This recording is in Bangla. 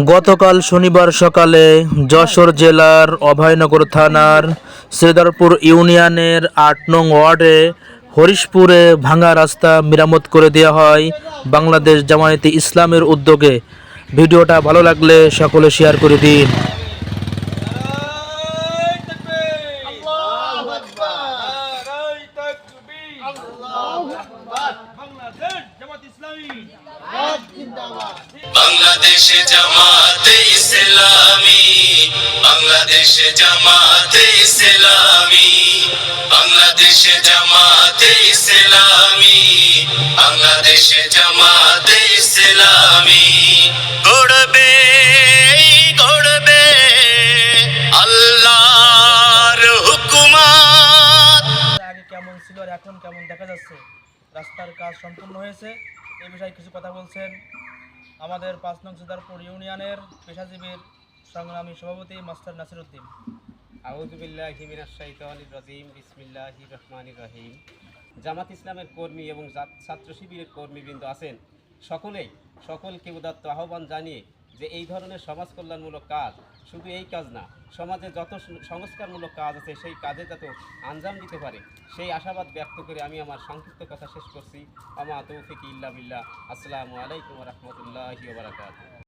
গতকাল শনিবার সকালে যশোর জেলার অভয়নগর থানার শ্রীধরপুর ইউনিয়নের ৮ নং ওয়ার্ডে হরিশপুরে ভাঙা রাস্তা মেরামত করে দেওয়া হয় বাংলাদেশ জামায়াতে ইসলামের উদ্যোগে। ভিডিওটা ভালো লাগলে সকলে শেয়ার করে দিন। বাংলাদেশে জামাতে ইসলামী, বাংলাদেশে জামাতে ইসলামী, বাংলাদেশে জামাতে ইসলামী, বাংলাদেশে জামাতে ইসলামী গড়বে গড়বে আল্লাহর হুকুমত। আগে কেমন ছিল আর এখন কেমন দেখা যাচ্ছে, রাস্তার কাজ সম্পূর্ণ হয়েছে, এই বিষয়ে কিছু কথা বলছেন আমাদের ৫ নং শ্রীধরপুর ইউনিয়নের পেশাজীবীর সংগ্রামী সভাপতি মাস্টার নাসির উদ্দিন। আউযু বিল্লাহি মিনাশ শাইতানির রাজিম, বিসমিল্লাহির রহমানির রহিম। জামাত ইসলামের কর্মী এবং ছাত্র শিবিরের কর্মীবৃন্দ আছেন, সকলকে উদাত্ত আহ্বান জানিয়ে যে এই ধরনের সমাজ কল্যাণমূলক কাজ, শুধু এই কাজ না, সমাজে যত সংস্কারমূলক কাজ আছে সেই কাজে যাতে আঞ্জাম দিতে পারে সেই আশাবাদ ব্যক্ত করে আমি আমার সংক্ষিপ্ত কথা শেষ করছি। আমা তৌফিক ইল্লা বিল্লাহ। আসসালামু আলাইকুম ওয়া রাহমাতুল্লাহি ওয়া বারাকাতুহু।